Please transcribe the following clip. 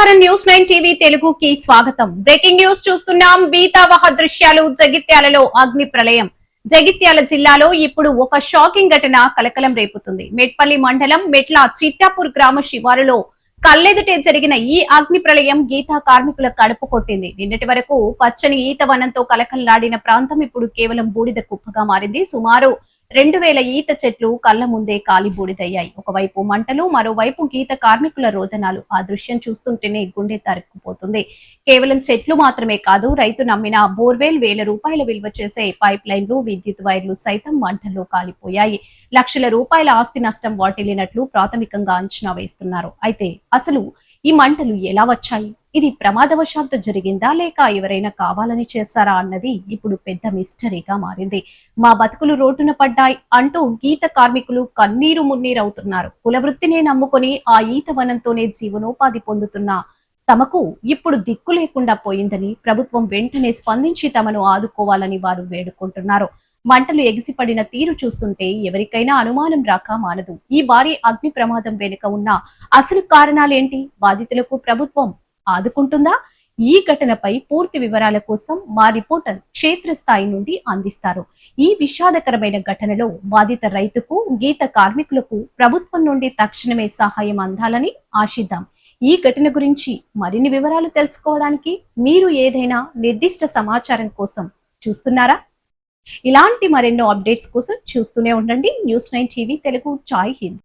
నమస్కారం news 9 TV తెలుగుకి స్వాగతం. బ్రేకింగ్ న్యూస్ చూస్తున్నాం. బీతావహ దృశ్యాలు. జగిత్యాలలో అగ్ని ప్రళయం. జగిత్యాల జిల్లాలో ఇప్పుడు ఒక షాకింగ్ ఘటన కలకలం రేపుతుంది. మెట్పల్లి మండలం మెట్ల చిట్టాపూర్ గ్రామ శివారులో కళ్ళెదుటే జరిగిన ఈ అగ్ని ప్రళయం గీతా కార్మికుల కడుపు కొట్టింది. నిన్నటి వరకు పచ్చని ఈత వనంతో కలకలలాడిన ప్రాంతం ఇప్పుడు కేవలం బూడిద కుప్పగా మారింది. సుమారు 2000 ఈత చెట్లు కళ్ల ముందే కాలి బూడిదయ్యాయి. ఒకవైపు మంటలు, మరోవైపు గీత కార్మికుల రోదనాలు. ఆ దృశ్యం చూస్తుంటేనే గుండె తరుక్కుపోతుంది. కేవలం చెట్లు మాత్రమే కాదు, రైతు నమ్మిన బోర్వెల్, ₹1000 విలువ చేసే పైప్ లైన్లు, విద్యుత్ వైర్లు సైతం మంటల్లో కాలిపోయాయి. లక్షల రూపాయల ఆస్తి నష్టం వాటిల్లినట్లు ప్రాథమికంగా అంచనా వేస్తున్నారు. అయితే అసలు ఈ మంటలు ఎలా వచ్చాయి? ఇది ప్రమాదవశాత్తు జరిగిందా లేక ఎవరైనా కావాలని చేశారా అన్నది ఇప్పుడు పెద్ద మిస్టరీగా మారింది. మా బతుకులు రోడ్డున పడ్డాయి అంటూ గీత కార్మికులు కన్నీరు మున్నీరవుతున్నారు. కులవృత్తినే నమ్ముకొని ఆ ఈత వనంతోనే జీవనోపాధి పొందుతున్న తమకు ఇప్పుడు దిక్కు లేకుండా పోయిందని ప్రభుత్వం వెంటనే స్పందించి తమను ఆదుకోవాలని వారు వేడుకుంటున్నారు. మంటలు ఎగిసిపడిన తీరు చూస్తుంటే ఎవరికైనా అనుమానం రాక మానదు. ఈ భారీ అగ్ని ప్రమాదం వెనుక ఉన్న అసలు కారణాలేంటి? బాధితులకు ప్రభుత్వం ఆదుకుంటుందా? ఈ ఘటనపై పూర్తి వివరాల కోసం మా రిపోర్టర్ క్షేత్రస్థాయి నుండి అందిస్తారు. ఈ విషాదకరమైన ఘటనలో బాధిత రైతుకు, గీత కార్మికులకు ప్రభుత్వం నుండి తక్షణమే సహాయం అందాలని ఆశిద్దాం. ఈ ఘటన గురించి మరిన్ని వివరాలు తెలుసుకోవడానికి మీరు ఏదైనా నిర్దిష్ట సమాచారం కోసం చూస్తున్నారా? ఇలాంటి మరెన్నో అప్డేట్స్ కోసం చూస్తూనే ఉండండి న్యూస్ 9 టీవీ తెలుగు. జై హింద్.